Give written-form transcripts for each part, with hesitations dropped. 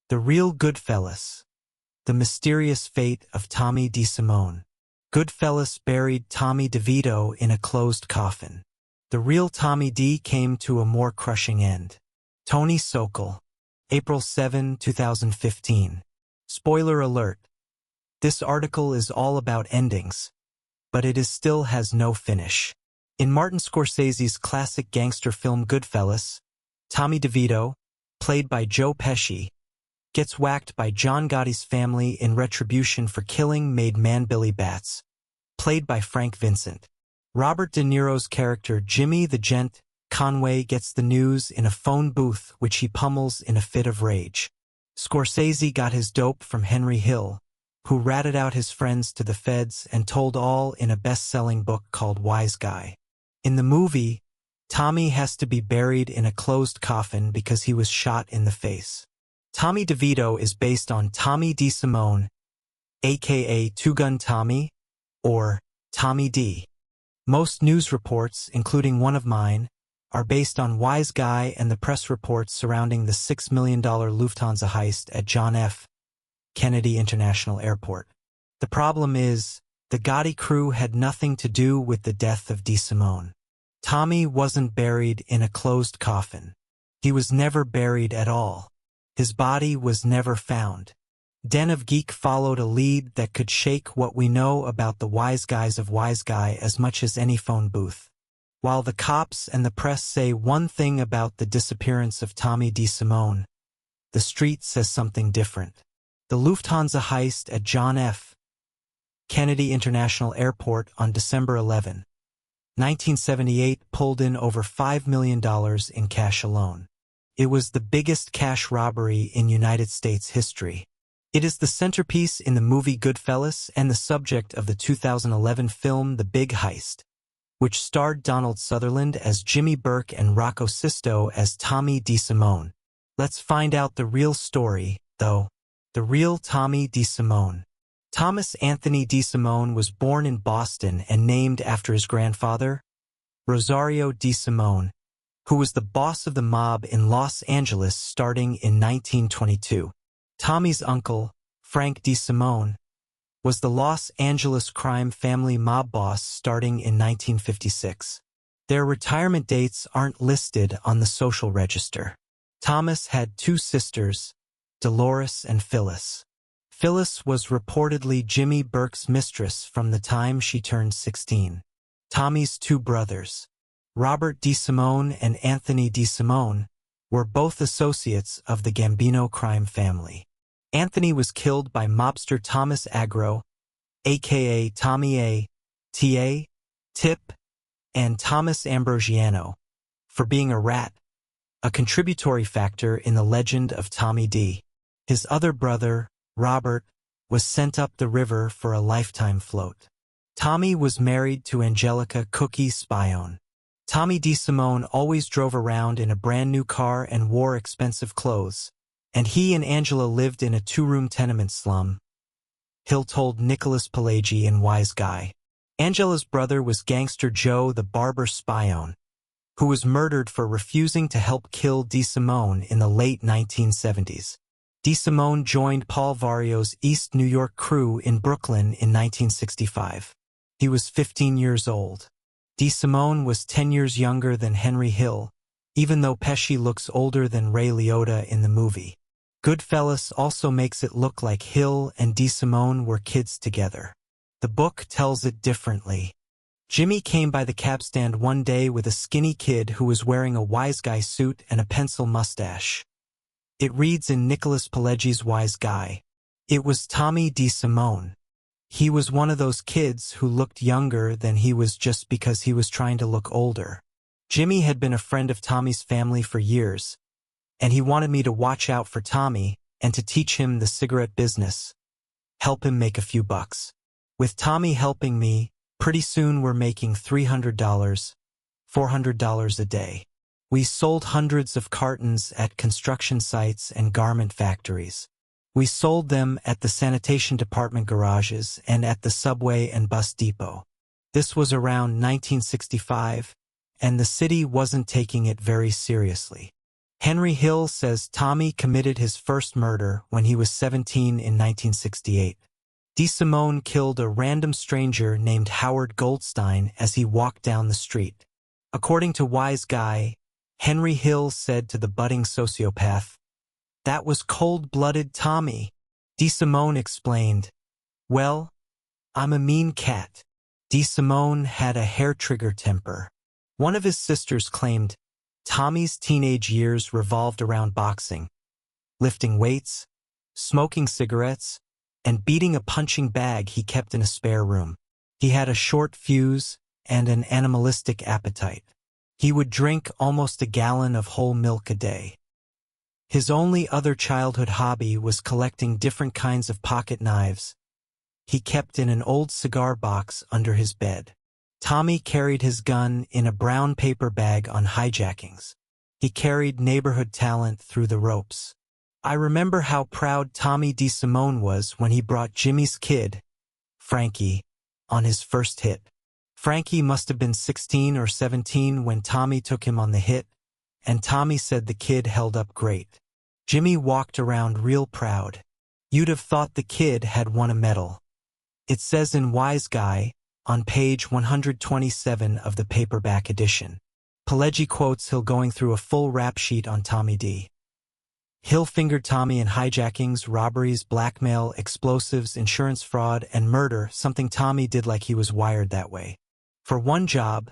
The Real Goodfellas. The Mysterious Fate of Tommy DeSimone. Goodfellas buried Tommy DeVito in a closed coffin. The real Tommy D came to a more crushing end. Tony Sokol. April 7, 2015. Spoiler alert. This article is all about endings, but it still has no finish. In Martin Scorsese's classic gangster film Goodfellas, Tommy DeVito, played by Joe Pesci, gets whacked by John Gotti's family in retribution for killing made man Billy Batts, played by Frank Vincent. Robert De Niro's character Jimmy the Gent Conway gets the news in a phone booth which he pummels in a fit of rage. Scorsese got his dope from Henry Hill, who ratted out his friends to the feds and told all in a best-selling book called Wise Guy. In the movie, Tommy has to be buried in a closed coffin because he was shot in the face. Tommy DeVito is based on Tommy DeSimone, aka Two Gun Tommy, or Tommy D. Most news reports, including one of mine, are based on Wise Guy and the press reports surrounding the $6 million Lufthansa heist at John F. Kennedy International Airport. The problem is, the Gotti crew had nothing to do with the death of DeSimone. Tommy wasn't buried in a closed coffin. He was never buried at all. His body was never found. Den of Geek followed a lead that could shake what we know about the wise guys of Wise Guy as much as any phone booth. While the cops and the press say one thing about the disappearance of Tommy DeSimone, the street says something different. The Lufthansa heist at John F. Kennedy International Airport on December 11, 1978 pulled in over $5 million in cash alone. It was the biggest cash robbery in United States history. It is the centerpiece in the movie Goodfellas and the subject of the 2011 film The Big Heist, which starred Donald Sutherland as Jimmy Burke and Rocco Sisto as Tommy DeSimone. Let's find out the real story, though. The real Tommy DeSimone. Thomas Anthony DeSimone was born in Boston and named after his grandfather, Rosario DeSimone, who was the boss of the mob in Los Angeles starting in 1922. Tommy's uncle, Frank DeSimone, was the Los Angeles crime family mob boss starting in 1956. Their retirement dates aren't listed on the social register. Thomas had two sisters, Dolores and Phyllis. Phyllis was reportedly Jimmy Burke's mistress from the time she turned 16. Tommy's two brothers, Robert DeSimone and Anthony DeSimone, were both associates of the Gambino crime family. Anthony was killed by mobster Thomas Agro, aka Tommy A, T.A., Tip, and Thomas Ambrosiano, for being a rat, a contributory factor in the legend of Tommy D. His other brother, Robert, was sent up the river for a lifetime float. Tommy was married to Angelica Cookie Spione. Tommy DeSimone always drove around in a brand new car and wore expensive clothes, and he and Angela lived in a two-room tenement slum, Hill told Nicholas Pileggi in Wise Guy. Angela's brother was Gangster Joe the Barber Spione, who was murdered for refusing to help kill DeSimone in the late 1970s. DeSimone joined Paul Vario's East New York crew in Brooklyn in 1965. He was 15 years old. DeSimone was 10 years younger than Henry Hill, even though Pesci looks older than Ray Liotta in the movie. Goodfellas also makes it look like Hill and DeSimone were kids together. The book tells it differently. Jimmy came by the cab stand one day with a skinny kid who was wearing a Wise Guy suit and a pencil mustache. It reads in Nicholas Pileggi's Wise Guy. It was Tommy DeSimone. He was one of those kids who looked younger than he was just because he was trying to look older. Jimmy had been a friend of Tommy's family for years, and he wanted me to watch out for Tommy and to teach him the cigarette business, help him make a few bucks. With Tommy helping me, pretty soon we're making $300, $400 a day. We sold hundreds of cartons at construction sites and garment factories. We sold them at the sanitation department garages and at the subway and bus depot. This was around 1965, and the city wasn't taking it very seriously. Henry Hill says Tommy committed his first murder when he was 17 in 1968. DeSimone killed a random stranger named Howard Goldstein as he walked down the street. According to Wise Guy, Henry Hill said to the budding sociopath, "That was cold-blooded Tommy." DeSimone explained, "Well, I'm a mean cat." DeSimone had a hair-trigger temper. One of his sisters claimed Tommy's teenage years revolved around boxing, lifting weights, smoking cigarettes, and beating a punching bag he kept in a spare room. He had a short fuse and an animalistic appetite. He would drink almost a gallon of whole milk a day. His only other childhood hobby was collecting different kinds of pocket knives he kept in an old cigar box under his bed. Tommy carried his gun in a brown paper bag on hijackings. He carried neighborhood talent through the ropes. I remember how proud Tommy DeSimone was when he brought Jimmy's kid, Frankie, on his first hit. Frankie must have been 16 or 17 when Tommy took him on the hit, and Tommy said the kid held up great. Jimmy walked around real proud. You'd have thought the kid had won a medal. It says in Wise Guy, on page 127 of the paperback edition. Pileggi quotes Hill going through a full rap sheet on Tommy D. Hill fingered Tommy in hijackings, robberies, blackmail, explosives, insurance fraud, and murder, something Tommy did like he was wired that way. For one job,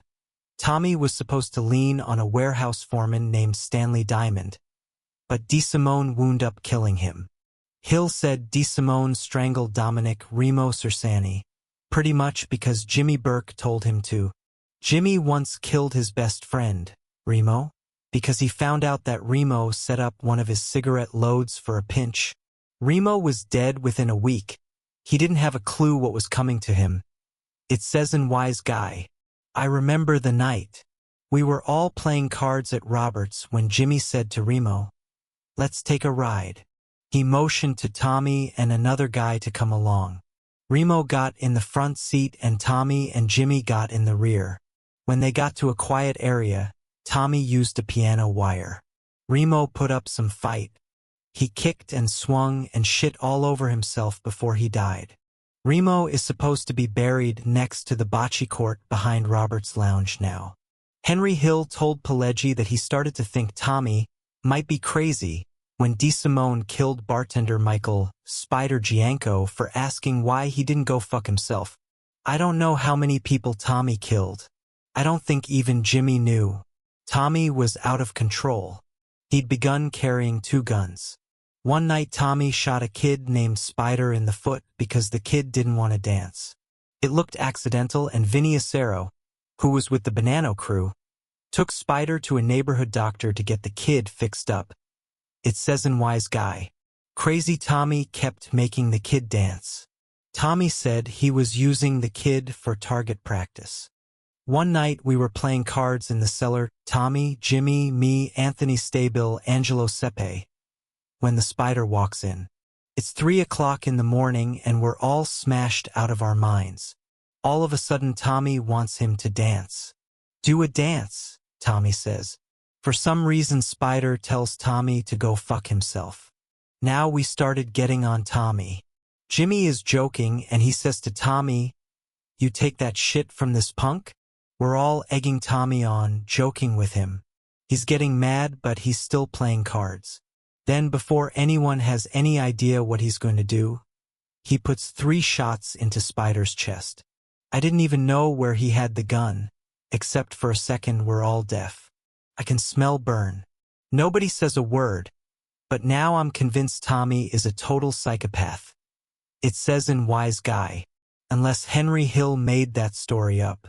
Tommy was supposed to lean on a warehouse foreman named Stanley Diamond, but DeSimone wound up killing him. Hill said DeSimone strangled Dominic Remo Cersani, pretty much because Jimmy Burke told him to. Jimmy once killed his best friend, Remo, because he found out that Remo set up one of his cigarette loads for a pinch. Remo was dead within a week. He didn't have a clue what was coming to him. It says in Wise Guy, I remember the night. We were all playing cards at Robert's when Jimmy said to Remo, "Let's take a ride." He motioned to Tommy and another guy to come along. Remo got in the front seat and Tommy and Jimmy got in the rear. When they got to a quiet area, Tommy used a piano wire. Remo put up some fight. He kicked and swung and shit all over himself before he died. Remo is supposed to be buried next to the bocce court behind Robert's Lounge now. Henry Hill told Pileggi that he started to think Tommy might be crazy when DeSimone killed bartender Michael Spider Gianco for asking why he didn't go fuck himself. I don't know how many people Tommy killed. I don't think even Jimmy knew. Tommy was out of control. He'd begun carrying 2 guns. One night Tommy shot a kid named Spider in the foot because the kid didn't want to dance. It looked accidental and Vinny Acero, who was with the Banana crew, took Spider to a neighborhood doctor to get the kid fixed up. It says in Wise Guy, Crazy Tommy kept making the kid dance. Tommy said he was using the kid for target practice. One night we were playing cards in the cellar, Tommy, Jimmy, me, Anthony Stabil, Angelo Sepe, when the Spider walks in. It's 3 o'clock in the morning and we're all smashed out of our minds. All of a sudden Tommy wants him to dance. Do a dance, Tommy says. For some reason Spider tells Tommy to go fuck himself. Now we started getting on Tommy. Jimmy is joking and he says to Tommy, "You take that shit from this punk?" We're all egging Tommy on, joking with him. He's getting mad but he's still playing cards. Then before anyone has any idea what he's going to do, he puts 3 shots into Spider's chest. I didn't even know where he had the gun, except for a second we're all deaf. I can smell burn. Nobody says a word, but now I'm convinced Tommy is a total psychopath. It says in Wise Guy, unless Henry Hill made that story up.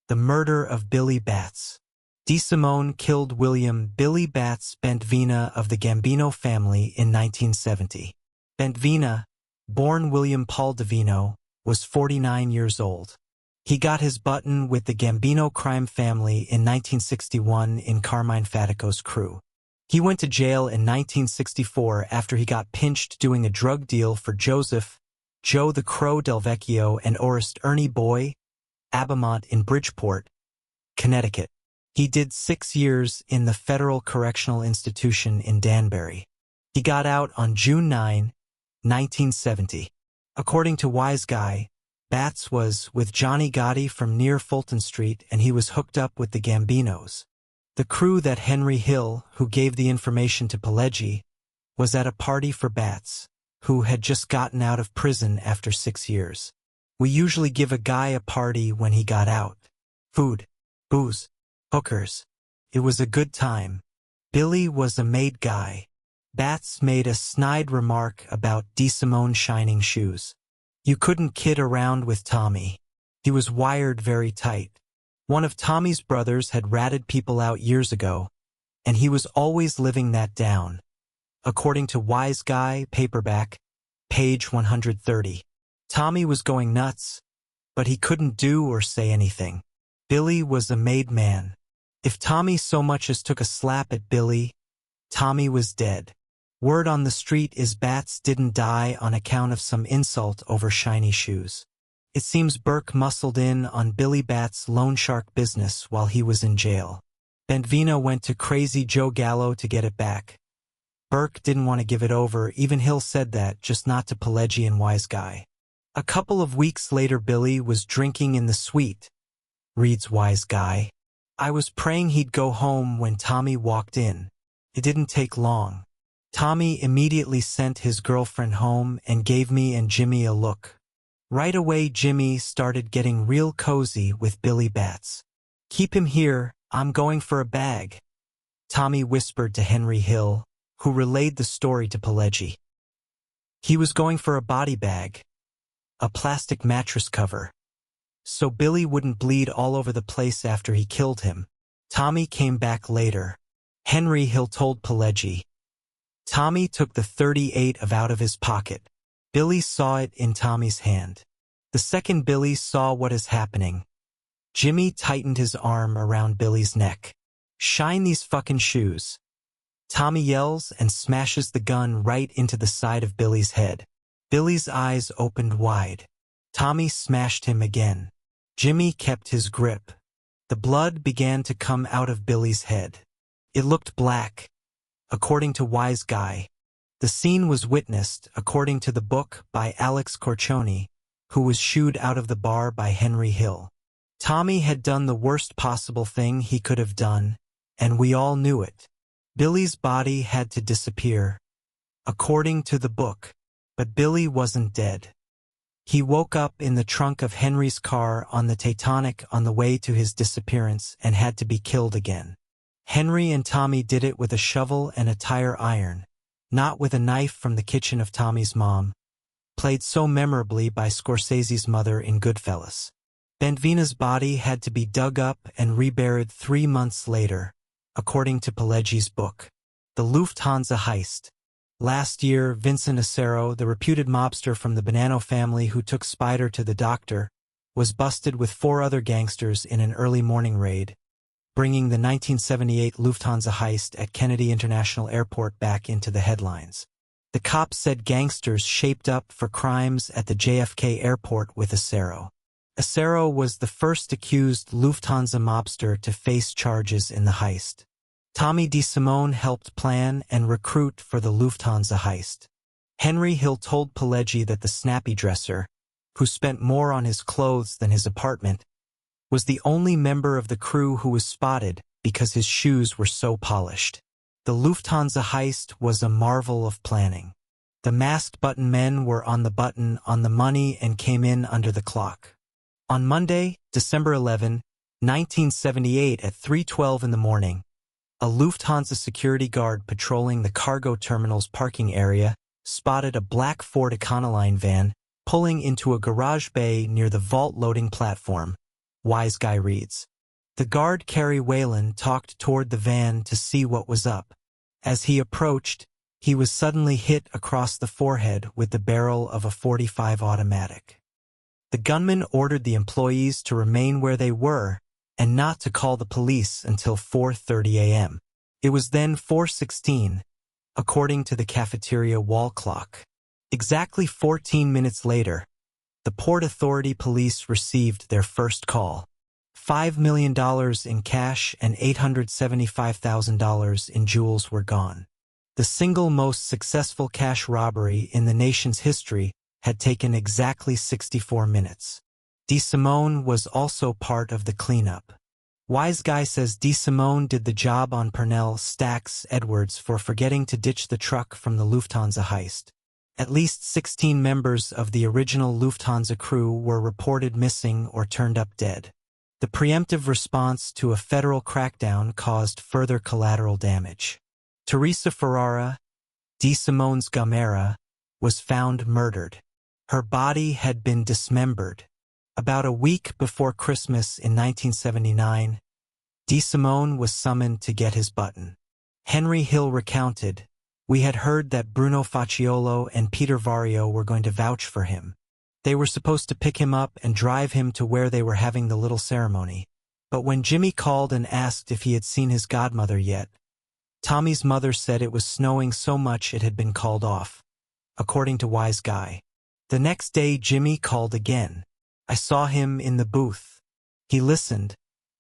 The murder of Billy Batts. DeSimone killed William Billy Batts Bentvina of the Gambino family in 1970. Bentvina, born William Paul Davino, was 49 years old. He got his button with the Gambino crime family in 1961 in Carmine Fatico's crew. He went to jail in 1964 after he got pinched doing a drug deal for Joseph, Joe the Crow Del Vecchio and Orest Ernie Boy, Abamont in Bridgeport, Connecticut. He did 6 years in the Federal Correctional Institution in Danbury. He got out on June 9, 1970. According to Wise Guy, Batts was with Johnny Gotti from near Fulton Street and he was hooked up with the Gambinos. The crew that Henry Hill, who gave the information to Pileggi, was at a party for Batts, who had just gotten out of prison after 6 years. We usually give a guy a party when he got out. Food, booze, hookers. It was a good time. Billy was a made guy. Batts made a snide remark about DeSimone's shining shoes. You couldn't kid around with Tommy. He was wired very tight. One of Tommy's brothers had ratted people out years ago, and he was always living that down. According to Wise Guy, paperback, page 130. Tommy was going nuts, but he couldn't do or say anything. Billy was a made man. If Tommy so much as took a slap at Billy, Tommy was dead. Word on the street is Batts didn't die on account of some insult over shiny shoes. It seems Burke muscled in on Billy Batts' loan shark business while he was in jail. Benvino went to Crazy Joe Gallo to get it back. Burke didn't want to give it over, even Hill said that, just not to Pileggi and Wise Guy. A couple of weeks later Billy was drinking in the suite, reads Wise Guy. I was praying he'd go home when Tommy walked in. It didn't take long. Tommy immediately sent his girlfriend home and gave me and Jimmy a look. Right away Jimmy started getting real cozy with Billy Batts. Keep him here, I'm going for a bag, Tommy whispered to Henry Hill, who relayed the story to Pileggi. He was going for a body bag, a plastic mattress cover, so Billy wouldn't bleed all over the place after he killed him. Tommy came back later. Henry Hill told Pileggi. Tommy took the .38 out of his pocket. Billy saw it in Tommy's hand. The second Billy saw what is happening, Jimmy tightened his arm around Billy's neck. Shine these fucking shoes. Tommy yells and smashes the gun right into the side of Billy's head. Billy's eyes opened wide. Tommy smashed him again. Jimmy kept his grip. The blood began to come out of Billy's head. It looked black. According to Wise Guy, the scene was witnessed, according to the book by Alex Corcioni, who was shooed out of the bar by Henry Hill. Tommy had done the worst possible thing he could have done, and we all knew it. Billy's body had to disappear, according to the book, but Billy wasn't dead. He woke up in the trunk of Henry's car on the Titanic on the way to his disappearance and had to be killed again. Henry and Tommy did it with a shovel and a tire iron, not with a knife from the kitchen of Tommy's mom, played so memorably by Scorsese's mother in Goodfellas. Benvina's body had to be dug up and reburied 3 months later, according to Pileggi's book, The Lufthansa Heist. Last year, Vincent Acero, the reputed mobster from the Bonanno family who took Spider to the doctor, was busted with 4 other gangsters in an early morning raid, bringing the 1978 Lufthansa heist at Kennedy International Airport back into the headlines. The cops said gangsters shaped up for crimes at the JFK airport with Acero. Acero was the first accused Lufthansa mobster to face charges in the heist. Tommy DeSimone helped plan and recruit for the Lufthansa heist. Henry Hill told Pileggi that the snappy dresser, who spent more on his clothes than his apartment, was the only member of the crew who was spotted because his shoes were so polished. The Lufthansa heist was a marvel of planning. The masked button men were on the button on the money and came in under the clock. On Monday, December 11, 1978 at 3:12 in the morning, a Lufthansa security guard patrolling the cargo terminal's parking area spotted a black Ford Econoline van pulling into a garage bay near the vault loading platform, Wise Guy reads. The guard Kerry Whalen talked toward the van to see what was up. As he approached, he was suddenly hit across the forehead with the barrel of a .45 automatic. The gunman ordered the employees to remain where they were and not to call the police until 4:30 a.m. It was then 4:16, according to the cafeteria wall clock. Exactly 14 minutes later, the Port Authority police received their first call. $5 million in cash and $875,000 in jewels were gone. The single most successful cash robbery in the nation's history had taken exactly 64 minutes. DeSimone was also part of the cleanup. Wise Guy says DeSimone did the job on Pernell Stacks Edwards for forgetting to ditch the truck from the Lufthansa heist. At least 16 members of the original Lufthansa crew were reported missing or turned up dead. The preemptive response to a federal crackdown caused further collateral damage. Teresa Ferrara, DeSimone's Gamera, was found murdered. Her body had been dismembered. About a week before Christmas in 1979, DeSimone was summoned to get his button. Henry Hill recounted, "We had heard that Bruno Facciolo and Peter Vario were going to vouch for him. They were supposed to pick him up and drive him to where they were having the little ceremony. But when Jimmy called and asked if he had seen his godmother yet, Tommy's mother said it was snowing so much it had been called off," according to Wise Guy. The next day Jimmy called again. "I saw him in the booth. He listened,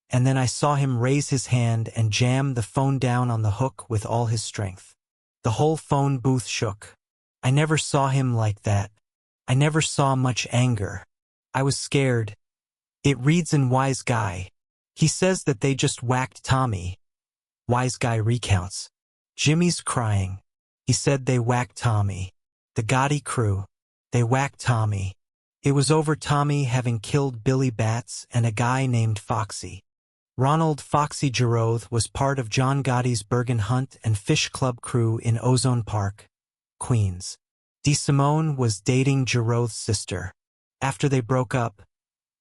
and then I saw him raise his hand and jam the phone down on the hook with all his strength. The whole phone booth shook. I never saw him like that. I never saw much anger. I was scared." It reads in Wise Guy. He says that they just whacked Tommy. Wise Guy recounts. "Jimmy's crying. He said they whacked Tommy. The Gotti crew. They whacked Tommy. It was over Tommy having killed Billy Batts and a guy named Foxy. Ronald Foxy Giroth was part of John Gotti's Bergen Hunt and Fish Club crew in Ozone Park, Queens. DeSimone was dating Giroth's sister. After they broke up,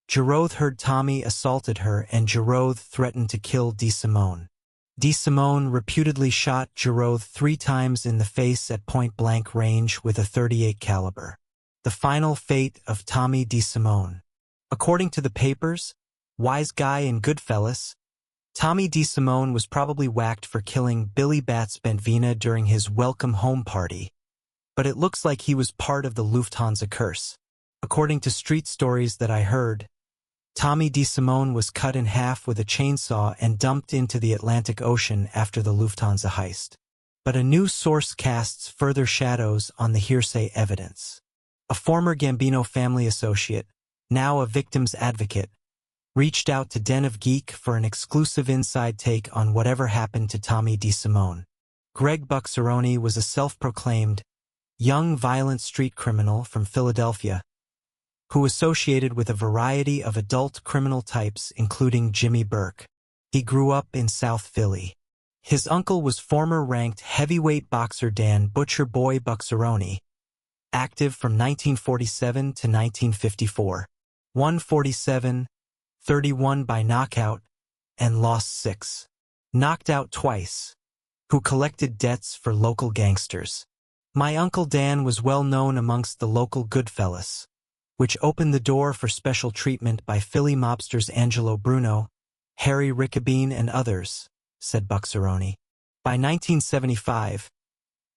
Giroth heard Tommy assaulted her and Giroth threatened to kill DeSimone. DeSimone reputedly shot Giroth 3 times in the face at point-blank range with a .38 caliber. The final fate of Tommy DeSimone. According to the papers, Wise Guy and Goodfellas, Tommy DeSimone was probably whacked for killing Billy Batts Bentvina during his welcome home party, but it looks like he was part of the Lufthansa curse. According to street stories that I heard, Tommy DeSimone was cut in half with a chainsaw and dumped into the Atlantic Ocean after the Lufthansa heist. But a new source casts further shadows on the hearsay evidence. A former Gambino family associate, now a victim's advocate, reached out to Den of Geek for an exclusive inside take on whatever happened to Tommy DeSimone. Greg Bucceroni was a self-proclaimed, young violent street criminal from Philadelphia, who associated with a variety of adult criminal types including Jimmy Burke. He grew up in South Philly. His uncle was former ranked heavyweight boxer Dan Butcher Boy Bucceroni, active from 1947 to 1954. 147, 31 by knockout, and lost 6. Knocked out twice. Who collected debts for local gangsters. My Uncle Dan was well known amongst the local Goodfellas, which opened the door for special treatment by Philly mobsters Angelo Bruno, Harry Riccobene, and others, said Bucceroni. By 1975,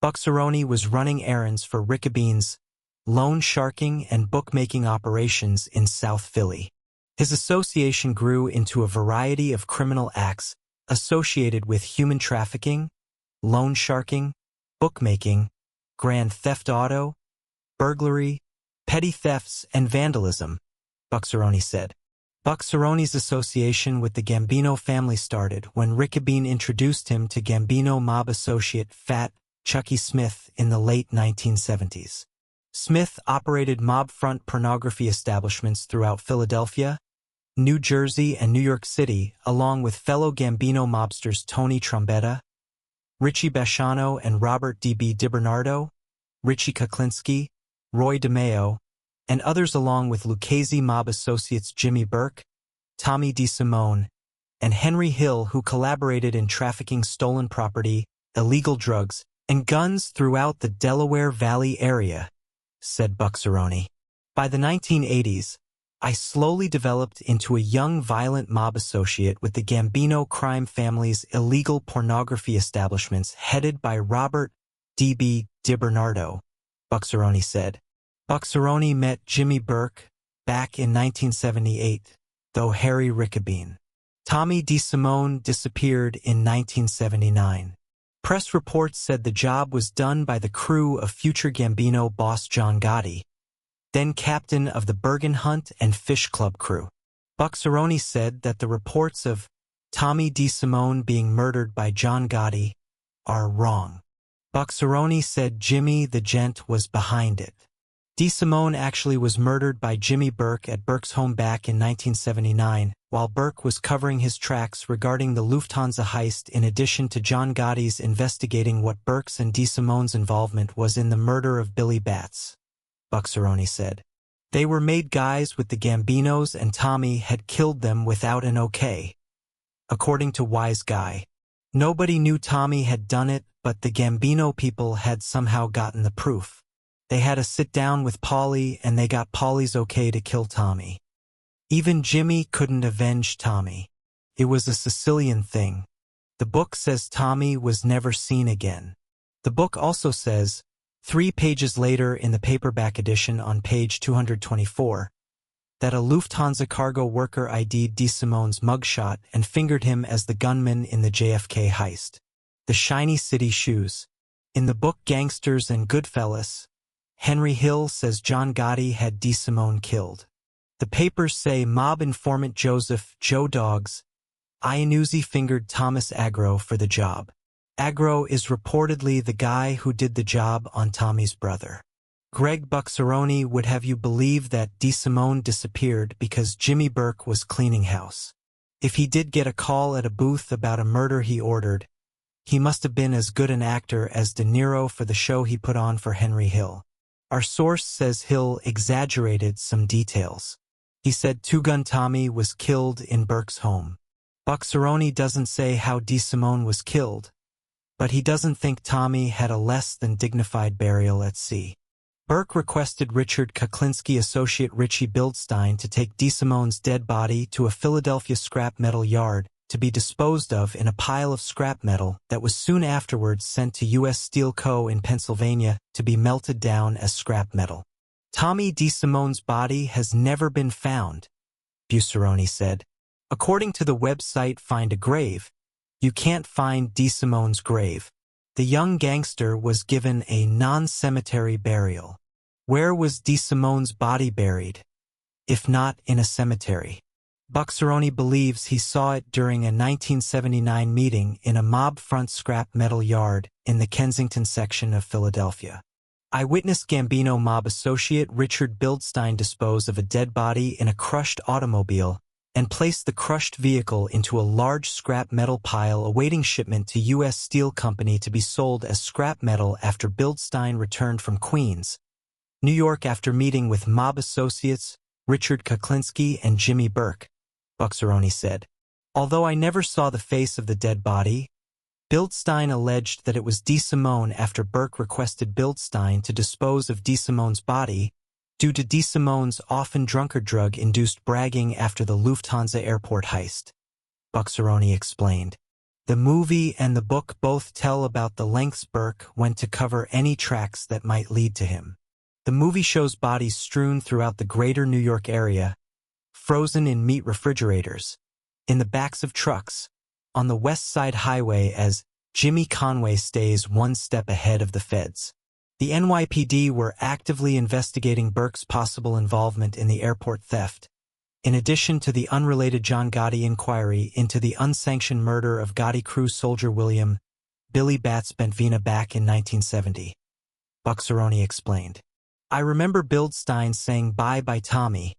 Bucceroni was running errands for Riccobene's loan sharking and bookmaking operations in South Philly. His association grew into a variety of criminal acts associated with human trafficking, loan sharking, bookmaking, grand theft auto, burglary, petty thefts, and vandalism, Bucceroni said. Bucceroni's association with the Gambino family started when Riccobene introduced him to Gambino mob associate Fat Chucky Smith in the late 1970s. Smith operated mob-front pornography establishments throughout Philadelphia, New Jersey, and New York City, along with fellow Gambino mobsters Tony Trombetta, Richie Basciano, and Robert D.B. DiBernardo, Richie Kuklinski, Roy DeMeo, and others, along with Lucchese mob associates Jimmy Burke, Tommy DeSimone, and Henry Hill, who collaborated in trafficking stolen property, illegal drugs, and guns throughout the Delaware Valley area, said Bucceroni. By the 1980s, I slowly developed into a young violent mob associate with the Gambino crime family's illegal pornography establishments headed by Robert D.B. DiBernardo, Bucceroni said. Bucceroni met Jimmy Burke back in 1978, though Harry Riccobene Tommy DeSimone disappeared in 1979. Press reports said the job was done by the crew of future Gambino boss John Gotti, then captain of the Bergen Hunt and Fish Club crew. Bucceroni said that the reports of Tommy DeSimone being murdered by John Gotti are wrong. Bucceroni said Jimmy the Gent was behind it. DeSimone actually was murdered by Jimmy Burke at Burke's home back in 1979, while Burke was covering his tracks regarding the Lufthansa heist in addition to John Gotti's investigating what Burke's and DeSimone's involvement was in the murder of Billy Batts. Bucceroni said. They were made guys with the Gambinos and Tommy had killed them without an okay. According to Wise Guy, nobody knew Tommy had done it, but the Gambino people had somehow gotten the proof. They had a sit down with Paulie and they got Paulie's okay to kill Tommy. Even Jimmy couldn't avenge Tommy. It was a Sicilian thing. The book says Tommy was never seen again. The book also says, 3 pages later in the paperback edition on page 224, that a Lufthansa cargo worker ID'd DeSimone's mugshot and fingered him as the gunman in the JFK heist. The shiny city shoes. In the book Gangsters and Goodfellas, Henry Hill says John Gotti had DeSimone killed. The papers say mob informant Joseph Joe Dogs Iannuzzi fingered Thomas Agro for the job. Agro is reportedly the guy who did the job on Tommy's brother. Greg Bucceroni would have you believe that DeSimone disappeared because Jimmy Burke was cleaning house. If he did get a call at a booth about a murder he ordered, he must have been as good an actor as De Niro for the show he put on for Henry Hill. Our source says Hill exaggerated some details. He said Two-Gun Tommy was killed in Burke's home. Bucceroni doesn't say how DeSimone was killed, but he doesn't think Tommy had a less than dignified burial at sea. Burke requested Richard Kuklinski associate Richie Bildstein to take DeSimone's dead body to a Philadelphia scrap metal yard to be disposed of in a pile of scrap metal that was soon afterwards sent to U.S. Steel Co. in Pennsylvania to be melted down as scrap metal. Tommy DeSimone's body has never been found, Bucceroni said. According to the website Find a Grave, you can't find DeSimone's grave. The young gangster was given a non-cemetery burial. Where was DeSimone's body buried, if not in a cemetery? Bucceroni believes he saw it during a 1979 meeting in a mob-front scrap metal yard in the Kensington section of Philadelphia. Eyewitness Gambino mob associate Richard Bildstein disposed of a dead body in a crushed automobile and placed the crushed vehicle into a large scrap metal pile awaiting shipment to U.S. Steel Company to be sold as scrap metal after Bildstein returned from Queens, New York after meeting with mob associates Richard Kuklinski and Jimmy Burke, Bucceroni said. Although I never saw the face of the dead body, Bildstein alleged that it was DeSimone after Burke requested Bildstein to dispose of DeSimone's body due to DeSimone's often drunkard drug-induced bragging after the Lufthansa airport heist. Bucceroni explained. The movie and the book both tell about the lengths Burke went to cover any tracks that might lead to him. The movie shows bodies strewn throughout the greater New York area, frozen in meat refrigerators, in the backs of trucks, on the West Side Highway as Jimmy Conway stays one step ahead of the feds. The NYPD were actively investigating Burke's possible involvement in the airport theft, in addition to the unrelated John Gotti inquiry into the unsanctioned murder of Gotti crew soldier William Billy Batts Bentvena back in 1970. Bucceroni explained. I remember Bildstein saying bye-bye Tommy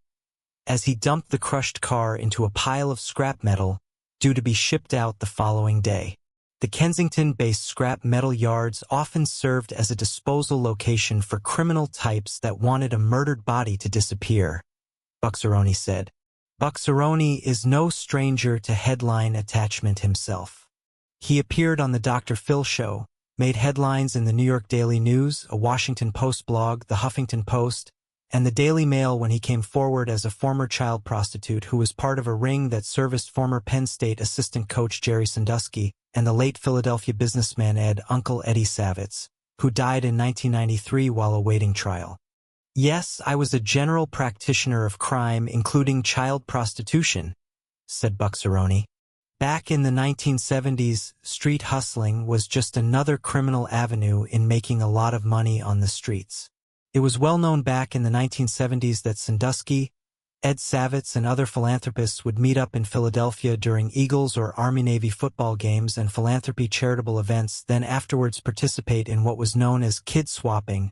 as he dumped the crushed car into a pile of scrap metal due to be shipped out the following day. The Kensington-based scrap metal yards often served as a disposal location for criminal types that wanted a murdered body to disappear, Bucceroni said. Bucceroni is no stranger to headline attachment himself. He appeared on the Dr. Phil show, made headlines in the New York Daily News, a Washington Post blog, the Huffington Post, and the Daily Mail when he came forward as a former child prostitute who was part of a ring that serviced former Penn State assistant coach Jerry Sandusky and the late Philadelphia businessman Uncle Eddie Savitz, who died in 1993 while awaiting trial. Yes, I was a general practitioner of crime including child prostitution, said Bucceroni. Back in the 1970s, street hustling was just another criminal avenue in making a lot of money on the streets. It was well known back in the 1970s that Sandusky, Ed Savitz, and other philanthropists would meet up in Philadelphia during Eagles or Army-Navy football games and philanthropy charitable events, then afterwards participate in what was known as kid swapping,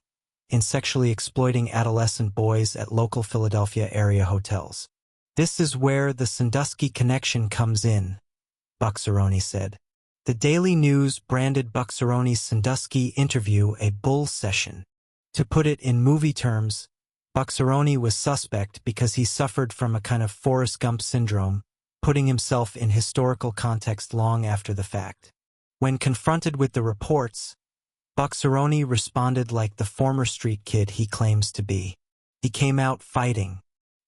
in sexually exploiting adolescent boys at local Philadelphia area hotels. This is where the Sandusky connection comes in, Bucceroni said. The Daily News branded Bucceroni's Sandusky interview a bull session. To put it in movie terms, Bucceroni was suspect because he suffered from a kind of Forrest Gump syndrome, putting himself in historical context long after the fact. When confronted with the reports, Bucceroni responded like the former street kid he claims to be. He came out fighting.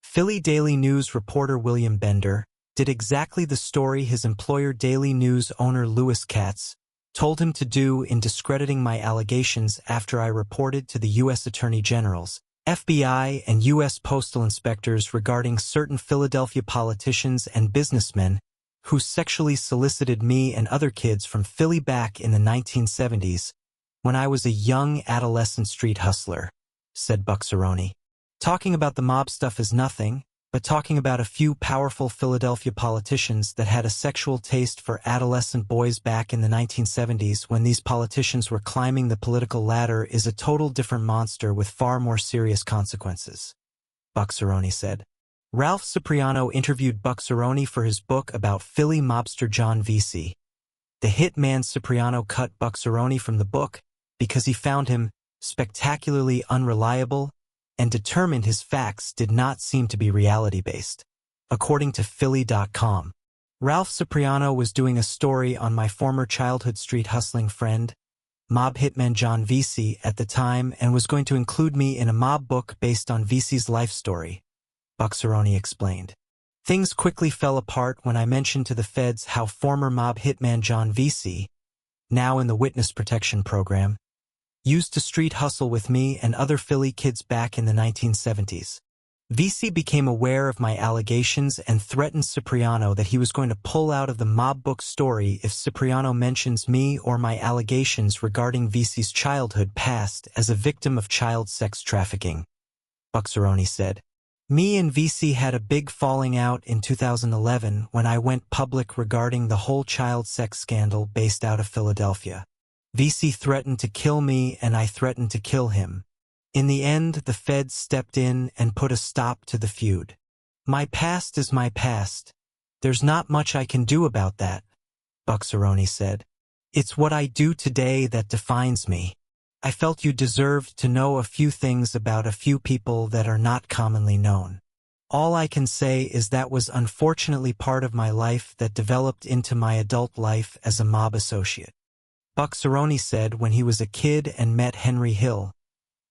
Philly Daily News reporter William Bender did exactly the story his employer Daily News owner Louis Katz told him to do in discrediting my allegations after I reported to the U.S. Attorney General's, FBI, and U.S. Postal Inspectors regarding certain Philadelphia politicians and businessmen who sexually solicited me and other kids from Philly back in the 1970s when I was a young adolescent street hustler, said Bucceroni. Talking about the mob stuff is nothing, but talking about a few powerful Philadelphia politicians that had a sexual taste for adolescent boys back in the 1970s when these politicians were climbing the political ladder is a total different monster with far more serious consequences, Bucceroni said. Ralph Cipriano interviewed Bucceroni for his book about Philly mobster John Vesey. The hitman Cipriano cut Bucceroni from the book because he found him spectacularly unreliable and determined his facts did not seem to be reality-based. According to Philly.com, Ralph Cipriano was doing a story on my former childhood street hustling friend, mob hitman John Vesey, at the time and was going to include me in a mob book based on Vesey's life story, Bucceroni explained. Things quickly fell apart when I mentioned to the feds how former mob hitman John Vesey, now in the Witness Protection Program, used to street hustle with me and other Philly kids back in the 1970s. Vesey became aware of my allegations and threatened Cipriano that he was going to pull out of the mob book story if Cipriano mentions me or my allegations regarding Vesey's childhood past as a victim of child sex trafficking, Bucceroni said. Me and Vesey had a big falling out in 2011 when I went public regarding the whole child sex scandal based out of Philadelphia. Vesey threatened to kill me and I threatened to kill him. In the end, the feds stepped in and put a stop to the feud. My past is my past. There's not much I can do about that, Bucceroni said. It's what I do today that defines me. I felt you deserved to know a few things about a few people that are not commonly known. All I can say is that was unfortunately part of my life that developed into my adult life as a mob associate. Bucceroni said when he was a kid and met Henry Hill,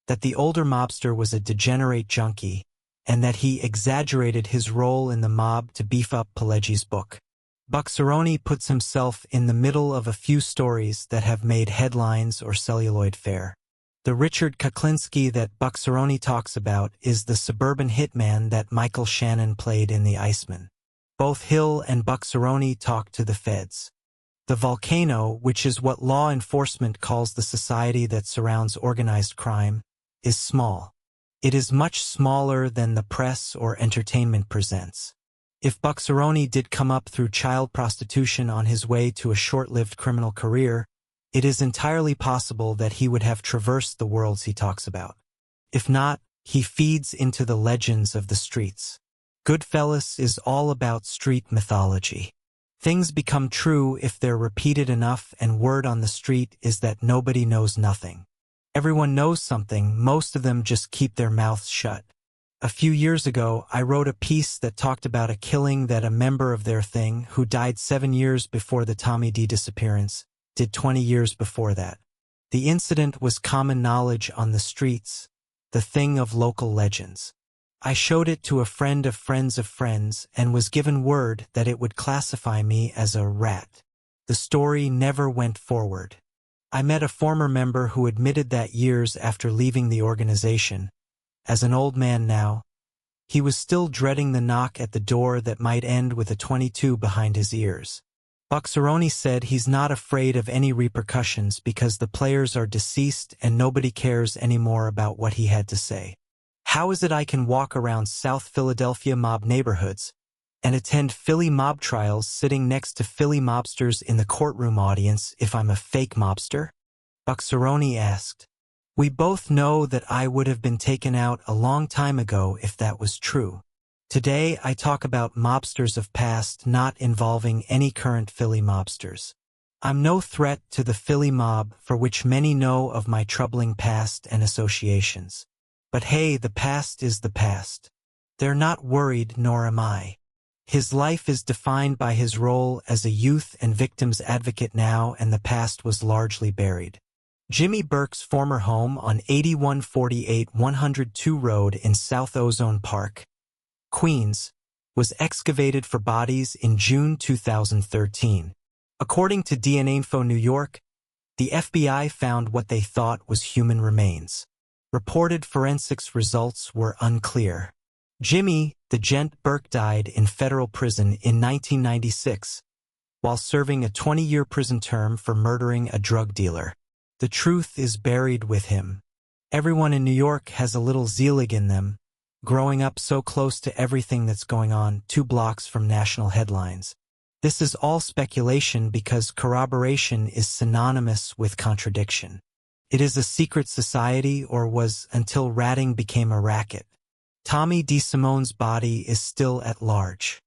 that the older mobster was a degenerate junkie, and that he exaggerated his role in the mob to beef up Pileggi's book. Bucceroni puts himself in the middle of a few stories that have made headlines or celluloid fare. The Richard Kuklinski that Bucceroni talks about is the suburban hitman that Michael Shannon played in The Iceman. Both Hill and Bucceroni talk to the feds. The volcano, which is what law enforcement calls the society that surrounds organized crime, is small. It is much smaller than the press or entertainment presents. If Bucceroni did come up through child prostitution on his way to a short-lived criminal career, it is entirely possible that he would have traversed the worlds he talks about. If not, he feeds into the legends of the streets. Goodfellas is all about street mythology. Things become true if they're repeated enough, and word on the street is that nobody knows nothing. Everyone knows something, most of them just keep their mouths shut. A few years ago, I wrote a piece that talked about a killing that a member of their thing, who died 7 years before the Tommy D disappearance, did 20 years before that. The incident was common knowledge on the streets, the thing of local legends. I showed it to a friend of friends of friends and was given word that it would classify me as a rat. The story never went forward. I met a former member who admitted that years after leaving the organization, as an old man now, he was still dreading the knock at the door that might end with a .22 behind his ears. Bucceroni said he's not afraid of any repercussions because the players are deceased and nobody cares anymore about what he had to say. How is it I can walk around South Philadelphia mob neighborhoods and attend Philly mob trials sitting next to Philly mobsters in the courtroom audience if I'm a fake mobster? Bucceroni asked. We both know that I would have been taken out a long time ago if that was true. Today I talk about mobsters of past not involving any current Philly mobsters. I'm no threat to the Philly mob, for which many know of my troubling past and associations. But hey, the past is the past. They're not worried, nor am I. His life is defined by his role as a youth and victims advocate now, and the past was largely buried. Jimmy Burke's former home on 8148 102 Road in South Ozone Park, Queens, was excavated for bodies in June 2013. According to DNAinfo New York, the FBI found what they thought was human remains. Reported forensics results were unclear. Jimmy, the Gent Burke, died in federal prison in 1996, while serving a 20-year prison term for murdering a drug dealer. The truth is buried with him. Everyone in New York has a little Zelig in them, growing up so close to everything that's going on 2 blocks from national headlines. This is all speculation because corroboration is synonymous with contradiction. It is a secret society, or was until ratting became a racket. Tommy DeSimone's body is still at large.